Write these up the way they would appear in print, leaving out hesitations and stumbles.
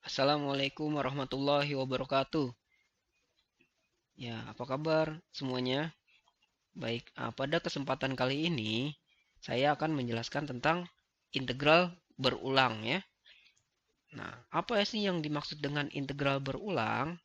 Assalamualaikum warahmatullahi wabarakatuh. Ya, apa kabar semuanya? Baik, pada kesempatan kali ini saya akan menjelaskan tentang integral berulang ya. Nah, apa sih yang dimaksud dengan integral berulang?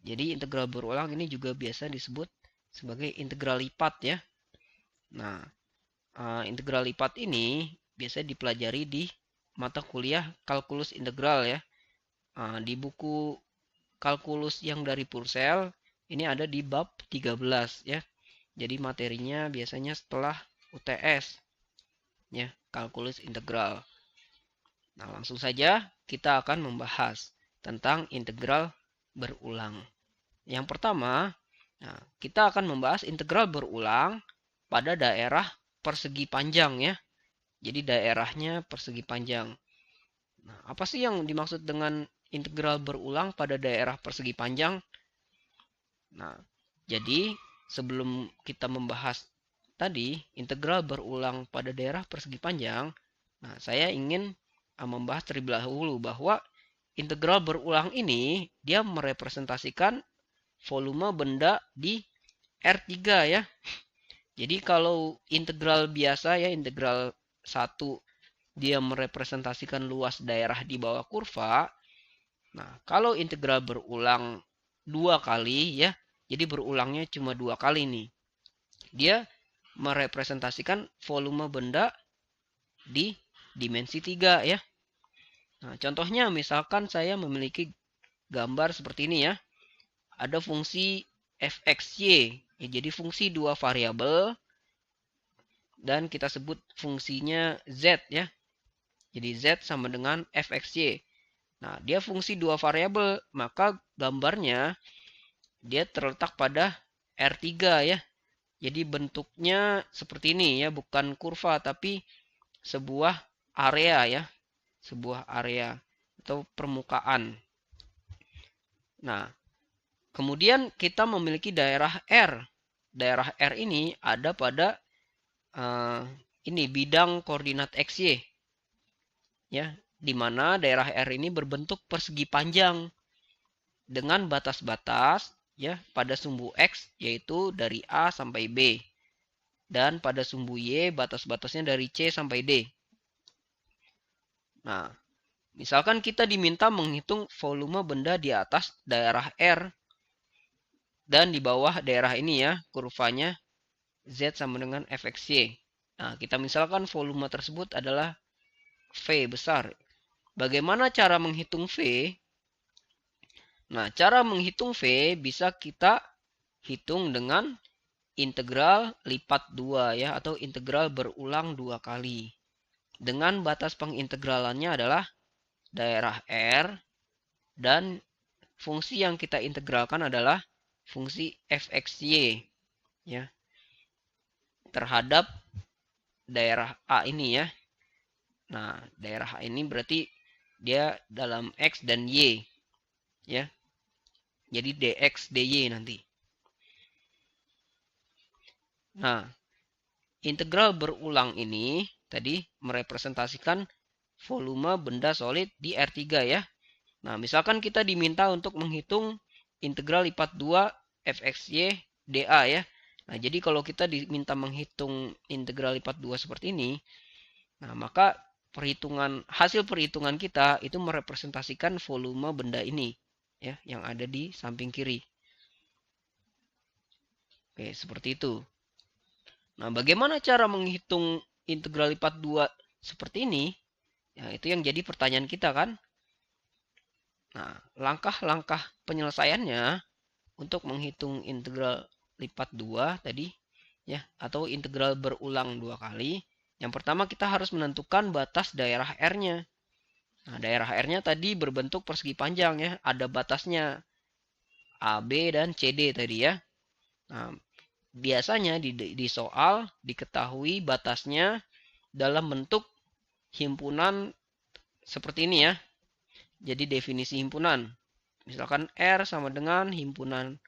Jadi integral berulang ini juga biasa disebut sebagai integral lipat ya. Nah, integral lipat ini biasa dipelajari di mata kuliah kalkulus integral ya. Di buku kalkulus yang dari Purcell ini ada di bab 13 ya. Jadi materinya biasanya setelah UTS ya, kalkulus integral. Nah, langsung saja kita akan membahas tentang integral berulang. Yang pertama, nah, kita akan membahas integral berulang pada daerah persegi panjang ya. Jadi daerahnya persegi panjang. Nah, apa sih yang dimaksud dengan integral berulang pada daerah persegi panjang? Nah, jadi sebelum kita membahas tadi integral berulang pada daerah persegi panjang, nah saya ingin membahas terlebih dahulu bahwa integral berulang ini dia merepresentasikan volume benda di R3 ya. Jadi kalau integral biasa ya, integral 1 dia merepresentasikan luas daerah di bawah kurva. Nah, kalau integral berulang dua kali ya, jadi berulangnya cuma dua kali nih. Dia merepresentasikan volume benda di dimensi 3 ya. Nah, contohnya misalkan saya memiliki gambar seperti ini ya. Ada fungsi fxy. Ya, jadi fungsi dua variabel dan kita sebut fungsinya z ya. Jadi z sama dengan fxy. Nah, dia fungsi dua variabel, maka gambarnya dia terletak pada R3 ya. Jadi bentuknya seperti ini ya, bukan kurva tapi sebuah area ya, sebuah area atau permukaan. Nah, kemudian kita memiliki daerah R. Daerah R ini ada pada ini bidang koordinat XY ya, di mana daerah R ini berbentuk persegi panjang dengan batas-batas ya pada sumbu X yaitu dari A sampai B dan pada sumbu Y batas-batasnya dari C sampai D. Nah, misalkan kita diminta menghitung volume benda di atas daerah R dan di bawah daerah ini ya, kurvanya Z sama dengan fxy. Nah, kita misalkan volume tersebut adalah V besar. Bagaimana cara menghitung V? Nah, cara menghitung V bisa kita hitung dengan integral lipat 2 ya, atau integral berulang 2 kali. Dengan batas pengintegralannya adalah daerah R dan fungsi yang kita integralkan adalah fungsi fxy ya, terhadap daerah A ini ya. Nah, daerah A ini berarti dia dalam X dan Y ya. Jadi dx dy nanti. Nah, integral berulang ini tadi merepresentasikan volume benda solid di R3 ya. Nah, misalkan kita diminta untuk menghitung integral lipat 2 fxy dA ya. Nah, jadi kalau kita diminta menghitung integral lipat 2 seperti ini, nah maka hasil perhitungan kita itu merepresentasikan volume benda ini ya, yang ada di samping kiri. Oke, seperti itu. Nah, bagaimana cara menghitung integral lipat 2 seperti ini? Ya, itu yang jadi pertanyaan kita kan. Nah, langkah-langkah penyelesaiannya untuk menghitung integral lipat 2 tadi ya, atau integral berulang 2 kali. Yang pertama kita harus menentukan batas daerah R-nya. Nah, daerah R-nya tadi berbentuk persegi panjang ya, ada batasnya AB dan CD tadi ya. Nah, biasanya di soal diketahui batasnya dalam bentuk himpunan seperti ini ya. Jadi definisi himpunan. Misalkan R sama dengan himpunan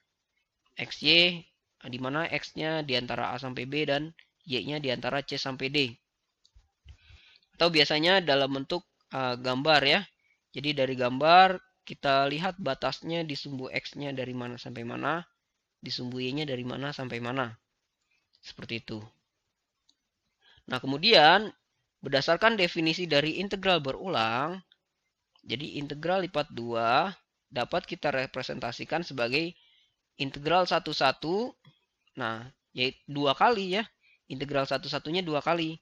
XY, di mana X-nya di antara A sampai B dan Y-nya di antara C sampai D. Atau biasanya dalam bentuk gambar ya. Jadi dari gambar kita lihat batasnya di sumbu X-nya dari mana sampai mana, di sumbu Y-nya dari mana sampai mana. Seperti itu. Nah, kemudian berdasarkan definisi dari integral berulang, jadi integral lipat 2 dapat kita representasikan sebagai integral satu-satu. Nah, yaitu 2 kali ya. Integral satu-satunya 2 kali.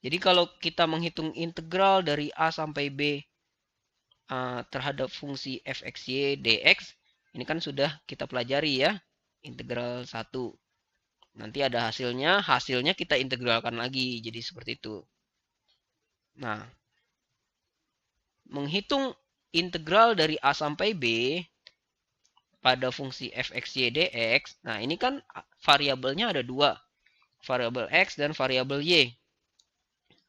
Jadi kalau kita menghitung integral dari A sampai B terhadap fungsi fxy dx, ini kan sudah kita pelajari ya, integral 1. Nanti ada hasilnya kita integralkan lagi, jadi seperti itu. Nah, menghitung integral dari A sampai B pada fungsi fxy dx, nah ini kan variabelnya ada 2, variabel x dan variabel y.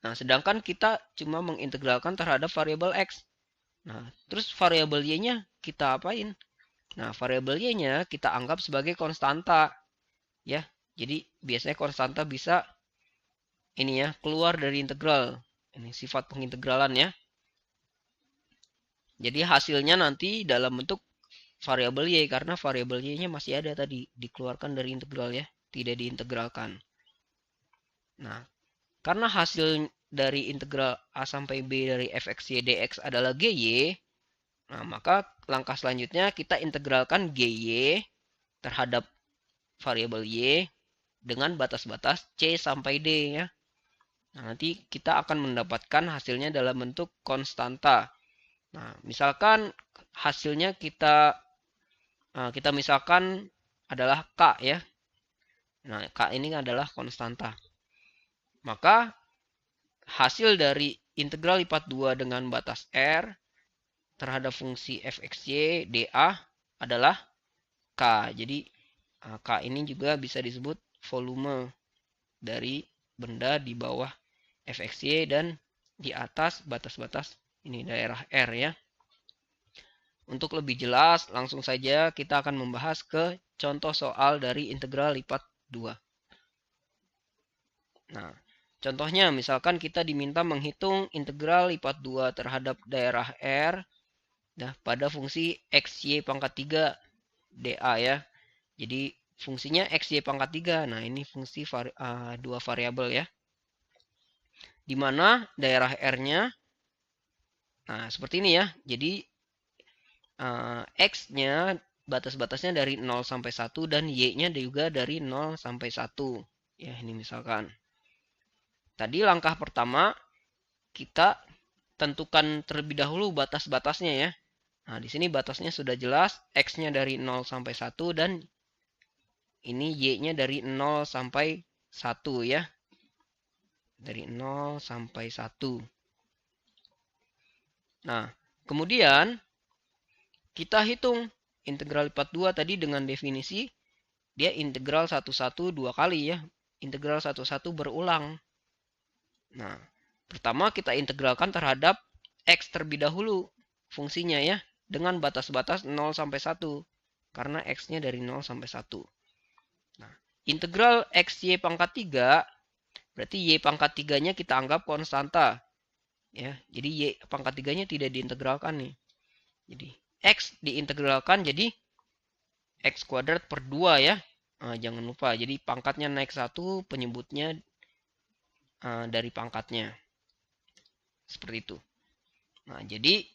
Nah, sedangkan kita cuma mengintegralkan terhadap variabel x. Nah, terus variabel y-nya kita apain? Nah, variabel y-nya kita anggap sebagai konstanta. Ya, jadi biasanya konstanta bisa ini ya, keluar dari integral. Ini sifat pengintegralan ya. Jadi hasilnya nanti dalam bentuk variabel y, karena variabel y-nya masih ada tadi, dikeluarkan dari integral ya, tidak diintegralkan. Nah, karena hasil dari integral A sampai B dari fxy dx adalah gy, nah maka langkah selanjutnya kita integralkan gy terhadap variabel y dengan batas-batas c sampai d ya. Nah, nanti kita akan mendapatkan hasilnya dalam bentuk konstanta. Nah, misalkan hasilnya kita misalkan adalah k ya. Nah, k ini adalah konstanta. Maka hasil dari integral lipat 2 dengan batas R terhadap fungsi fxy dA adalah K. Jadi K ini juga bisa disebut volume dari benda di bawah fxy dan di atas batas-batas ini daerah R ya. Untuk lebih jelas, langsung saja kita akan membahas ke contoh soal dari integral lipat 2. Nah, contohnya, misalkan kita diminta menghitung integral lipat 2 terhadap daerah R pada fungsi xy pangkat 3 dA ya. Jadi fungsinya xy pangkat 3. Nah, ini fungsi dua variabel ya. Di mana daerah R-nya, nah seperti ini ya. Jadi X-nya batas-batasnya dari 0 sampai 1 dan Y-nya juga dari 0 sampai 1. Ya, ini misalkan. Tadi langkah pertama kita tentukan terlebih dahulu batas-batasnya ya. Nah, di sini batasnya sudah jelas, X-nya dari 0 sampai 1 dan ini Y-nya dari 0 sampai 1 ya. Dari 0 sampai 1. Nah, kemudian kita hitung integral lipat 2 tadi dengan definisi dia integral 1 2 kali ya. Integral 1 berulang. Nah, pertama kita integralkan terhadap X terlebih dahulu fungsinya ya, dengan batas-batas 0 sampai 1. Karena X-nya dari 0 sampai 1. Nah, integral XY pangkat 3, berarti Y pangkat 3-nya kita anggap konstanta. Ya, jadi Y pangkat 3-nya tidak diintegralkan nih. Jadi, X diintegralkan jadi X kuadrat per 2 ya. Nah, jangan lupa, jadi pangkatnya naik 1, penyebutnya dari pangkatnya. Seperti itu. Nah, jadi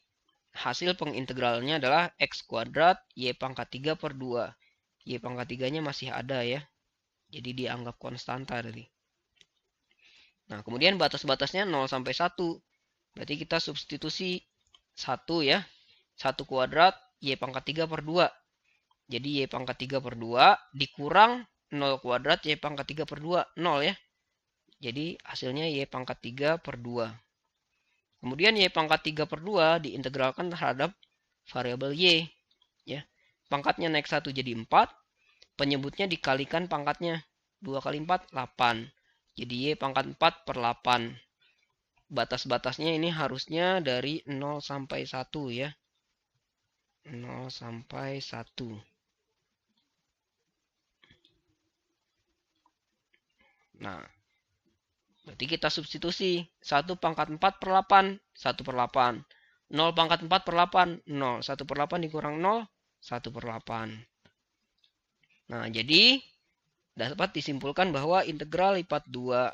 hasil pengintegralnya adalah X kuadrat Y pangkat 3 per 2. Y pangkat 3-nya masih ada ya. Jadi dianggap konstanta tadi. Nah, kemudian batas-batasnya 0 sampai 1. Berarti kita substitusi 1 ya. 1 kuadrat Y pangkat 3 per 2. Jadi Y pangkat 3 per 2 dikurang 0 kuadrat Y pangkat 3 per 2. 0 ya. Jadi hasilnya Y pangkat 3 per 2. Kemudian Y pangkat 3 per 2 diintegralkan terhadap variabel Y. Ya. Pangkatnya naik 1 jadi 4. Penyebutnya dikalikan pangkatnya. 2 kali 4, 8. Jadi Y pangkat 4 per 8. Batas-batasnya ini harusnya dari 0 sampai 1 ya. 0 sampai 1. Nah, berarti kita substitusi 1 pangkat 4 per 8. 1 per 8. 0 pangkat 4 per 8, 0. 1 per 8 dikurang 0, 1 per 8. Nah, jadi dapat disimpulkan bahwa integral lipat 2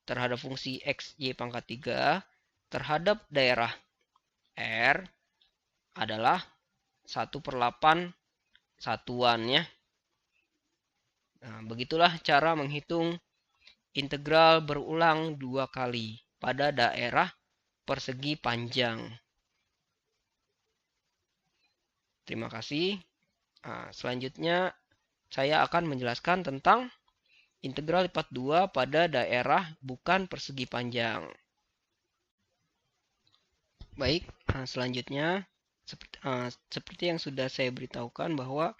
terhadap fungsi x, y pangkat 3 terhadap daerah R adalah 1 per 8 satuan ya. Nah, begitulah cara menghitung integral berulang 2 kali pada daerah persegi panjang. Terima kasih. Nah, selanjutnya saya akan menjelaskan tentang integral lipat 2 pada daerah bukan persegi panjang. Baik, selanjutnya seperti yang sudah saya beritahukan bahwa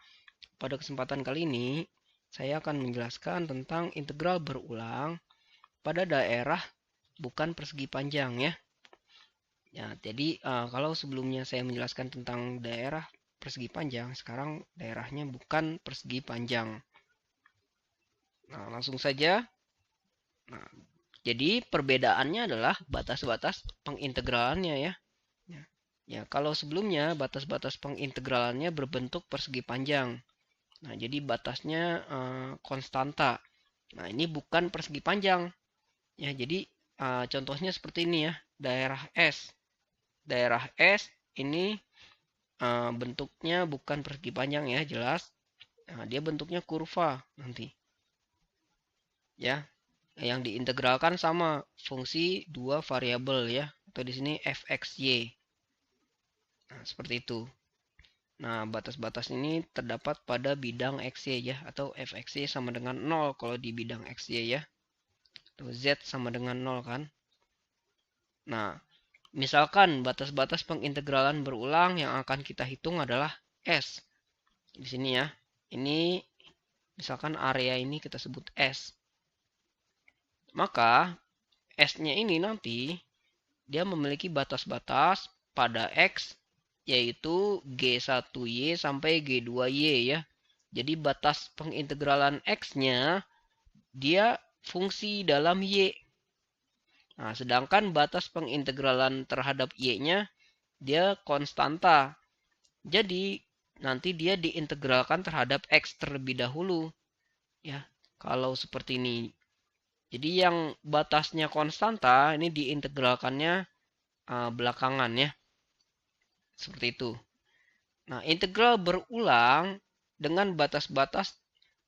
pada kesempatan kali ini saya akan menjelaskan tentang integral berulang pada daerah bukan persegi panjang ya. Ya, jadi kalau sebelumnya saya menjelaskan tentang daerah persegi panjang, sekarang daerahnya bukan persegi panjang. Nah, langsung saja. Nah, jadi perbedaannya adalah batas-batas pengintegralannya ya. Ya, kalau sebelumnya batas-batas pengintegralannya berbentuk persegi panjang. Nah, jadi batasnya konstanta. Nah, ini bukan persegi panjang. Ya, jadi contohnya seperti ini ya, daerah S. Daerah S ini bentuknya bukan persegi panjang ya, jelas. Nah, dia bentuknya kurva nanti. Ya, yang diintegralkan sama fungsi dua variabel ya, atau di sini fxy. Nah, seperti itu. Nah, batas-batas ini terdapat pada bidang xy ya, atau fxy sama dengan 0 kalau di bidang xy ya. Atau z sama dengan 0 kan. Nah, misalkan batas-batas pengintegralan berulang yang akan kita hitung adalah S. Di sini ya. Ini misalkan area ini kita sebut S. Maka S-nya ini nanti dia memiliki batas-batas pada X yaitu G1Y sampai G2Y ya. Jadi batas pengintegralan X-nya dia fungsi dalam Y. Nah, sedangkan batas pengintegralan terhadap Y-nya dia konstanta. Jadi nanti dia diintegralkan terhadap X terlebih dahulu. Ya, kalau seperti ini. Jadi yang batasnya konstanta ini diintegralkannya belakangan ya. Seperti itu. Nah, integral berulang dengan batas-batas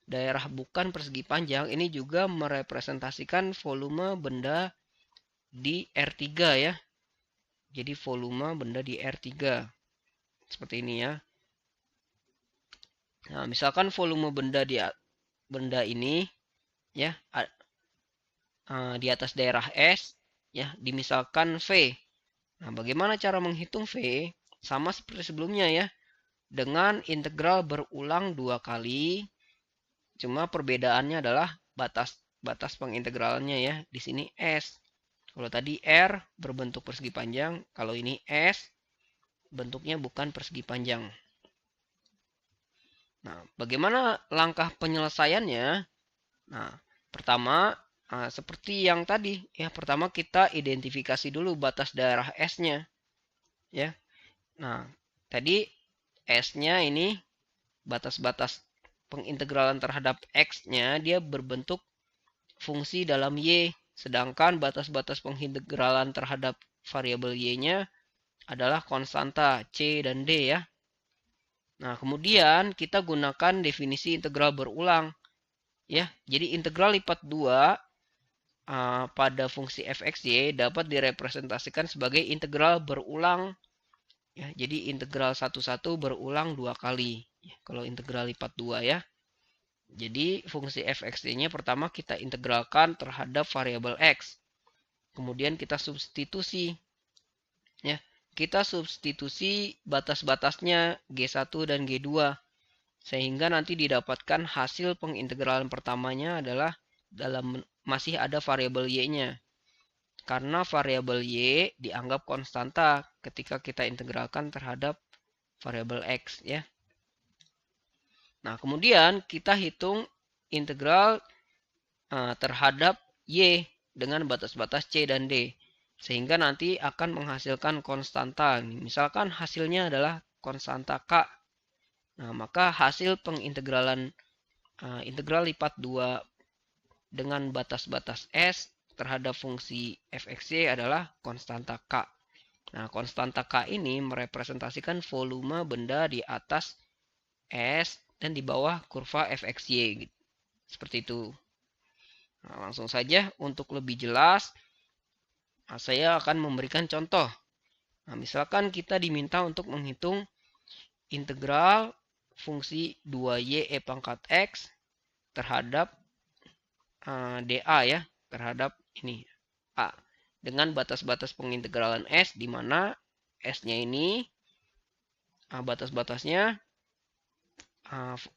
daerah bukan persegi panjang ini juga merepresentasikan volume benda di R3 ya. Jadi volume benda di R3. Seperti ini ya. Nah, misalkan volume benda ini ya di atas daerah S ya, dimisalkan V. Nah, bagaimana cara menghitung V? Sama seperti sebelumnya ya. Dengan integral berulang 2 kali. Cuma perbedaannya adalah batas pengintegralnya ya. Di sini S. Kalau tadi R berbentuk persegi panjang, kalau ini S bentuknya bukan persegi panjang. Nah, bagaimana langkah penyelesaiannya? Nah, pertama seperti yang tadi ya, pertama kita identifikasi dulu batas daerah S-nya. Ya. Nah, tadi S-nya ini batas-batas pengintegralan terhadap X-nya dia berbentuk fungsi dalam Y, sedangkan batas-batas pengintegralan terhadap variabel Y-nya adalah konstanta C dan D ya. Nah, kemudian kita gunakan definisi integral berulang ya. Jadi integral lipat 2 pada fungsi fxy dapat direpresentasikan sebagai integral berulang. Ya, jadi integral 1 berulang 2 kali. Ya, kalau integral lipat 2 ya. Jadi fungsi fxy-nya pertama kita integralkan terhadap variabel x. Kemudian kita substitusi. Ya, kita substitusi batas-batasnya G1 dan G2. Sehingga nanti didapatkan hasil pengintegralan pertamanya adalah masih ada variabel y-nya. Karena variabel y dianggap konstanta ketika kita integralkan terhadap variabel x ya. Nah, kemudian kita hitung integral terhadap y dengan batas-batas c dan d. sehingga nanti akan menghasilkan konstanta. Misalkan hasilnya adalah konstanta K. Nah, maka hasil pengintegralan integral lipat 2 dengan batas-batas S terhadap fungsi fxy adalah konstanta K. Nah, konstanta K ini merepresentasikan volume benda di atas S dan di bawah kurva fxy. Seperti itu. Nah, langsung saja untuk lebih jelas, saya akan memberikan contoh. Nah, misalkan kita diminta untuk menghitung integral fungsi 2y e pangkat x terhadap dA ya, terhadap ini A. Dengan batas-batas pengintegralan S, di mana S-nya ini batas-batasnya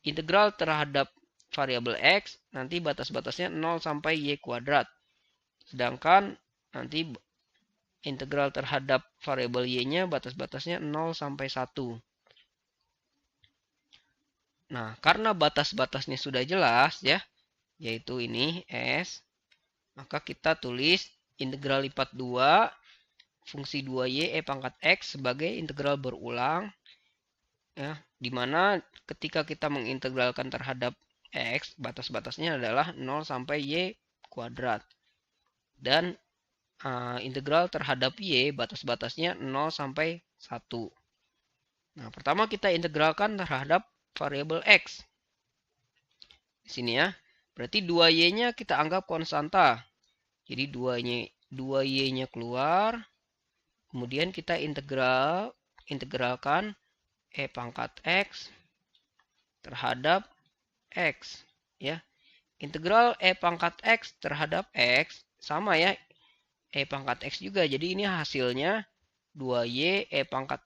integral terhadap variabel X, nanti batas-batasnya 0 sampai Y kuadrat. Sedangkan nanti integral terhadap variabel Y-nya batas-batasnya 0 sampai 1. Nah, karena batas-batasnya sudah jelas ya, yaitu ini S, maka kita tulis integral lipat 2 fungsi 2y e pangkat x sebagai integral berulang ya, dimana ketika kita mengintegralkan terhadap x, batas-batasnya adalah 0 sampai y kuadrat, dan integral terhadap y batas-batasnya 0 sampai 1. Nah, pertama kita integralkan terhadap variabel x. Di sini ya. Berarti 2y-nya kita anggap konstanta. Jadi 2y-nya keluar. Kemudian kita integralkan e pangkat x terhadap x ya. Integral e pangkat x terhadap x sama ya, e pangkat x juga. Jadi ini hasilnya 2y e pangkat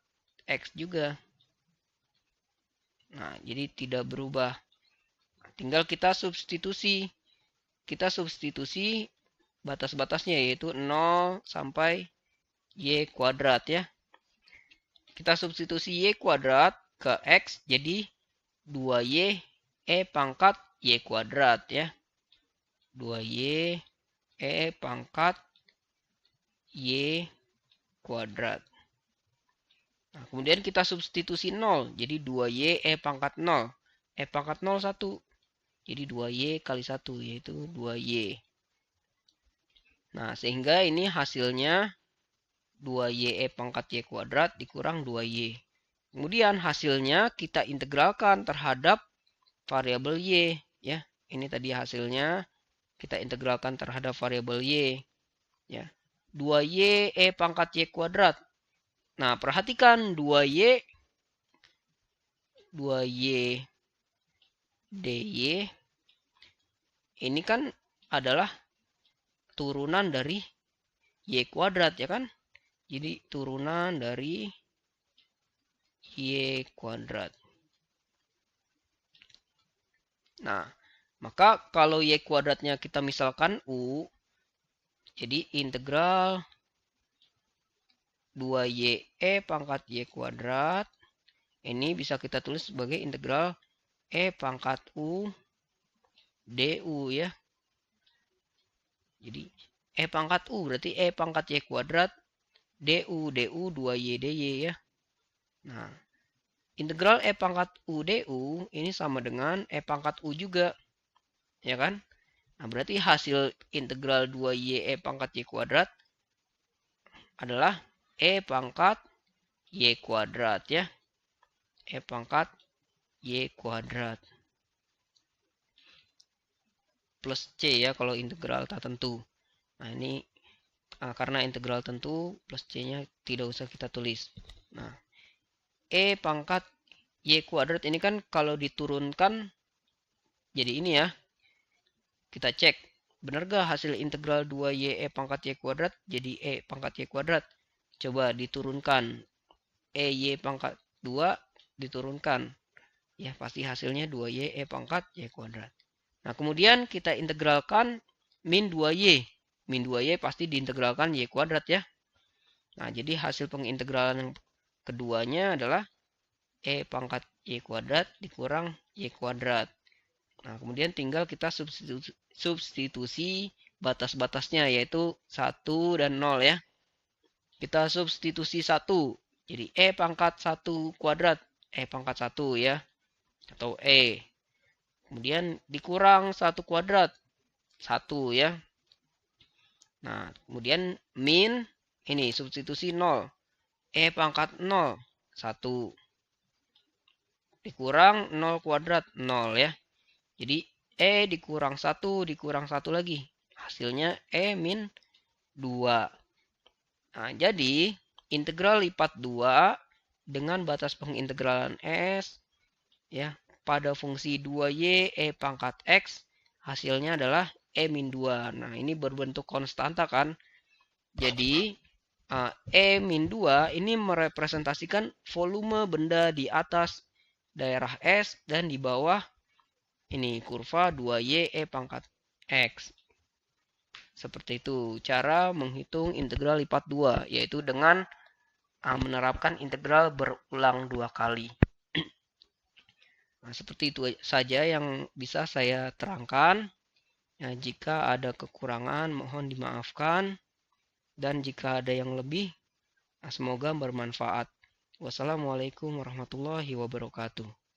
x juga. Nah, jadi tidak berubah. Tinggal kita substitusi. Kita substitusi batas-batasnya, yaitu 0 sampai y kuadrat ya. Kita substitusi y kuadrat ke x, jadi 2y e pangkat y kuadrat ya. 2y e pangkat y kuadrat. Nah, kemudian kita substitusi 0, jadi 2y e pangkat 0. E pangkat 0 1. Jadi 2y kali 1, yaitu 2y. Nah, sehingga ini hasilnya 2y e pangkat y kuadrat dikurang 2y. Kemudian hasilnya kita integralkan terhadap variabel y. Ya, ini tadi hasilnya kita integralkan terhadap variabel y. Ya, 2y e pangkat y kuadrat. Nah, perhatikan 2y dy ini kan adalah turunan dari y kuadrat ya kan. Jadi turunan dari y kuadrat. Nah, maka kalau y kuadratnya kita misalkan u, jadi integral 2y e pangkat y kuadrat ini bisa kita tulis sebagai integral e pangkat u du ya. Jadi e pangkat u berarti e pangkat y kuadrat du 2y dy ya. Nah, integral e pangkat u du ini sama dengan e pangkat u juga. Ya kan? Nah, berarti hasil integral 2y e pangkat y kuadrat adalah e pangkat y kuadrat ya. E pangkat y kuadrat. Plus c ya kalau integral tak tentu. Nah, ini karena integral tentu plus c-nya tidak usah kita tulis. Nah, e pangkat y kuadrat ini kan kalau diturunkan jadi ini ya. Kita cek, benar gak hasil integral 2y e pangkat y kuadrat jadi e pangkat y kuadrat? Coba diturunkan. E y pangkat 2 diturunkan. Ya, pasti hasilnya 2y e pangkat y kuadrat. Nah, kemudian kita integralkan min 2y. Min 2y pasti diintegralkan y kuadrat ya. Nah, jadi hasil pengintegralan yang keduanya adalah e pangkat y kuadrat dikurang y kuadrat. Nah, kemudian tinggal kita substitusi batas-batasnya, yaitu 1 dan 0 ya. Kita substitusi 1. Jadi E pangkat 1 kuadrat. E pangkat 1 ya. Atau E. Kemudian dikurang 1 kuadrat. 1 ya. Nah, kemudian min. Ini substitusi 0. E pangkat 0. 1. Dikurang 0 kuadrat. 0 ya. Jadi E dikurang 1 dikurang 1 lagi. Hasilnya E min 2. Nah, jadi integral lipat 2 dengan batas pengintegralan S ya pada fungsi 2y E pangkat X hasilnya adalah E min 2. Nah, ini berbentuk konstanta kan. Jadi E min 2 ini merepresentasikan volume benda di atas daerah S dan di bawah ini kurva 2y E pangkat X. Seperti itu cara menghitung integral lipat 2, yaitu dengan menerapkan integral berulang 2 kali. Nah, seperti itu saja yang bisa saya terangkan. Ya, jika ada kekurangan mohon dimaafkan. Dan jika ada yang lebih, semoga bermanfaat. Wassalamualaikum warahmatullahi wabarakatuh.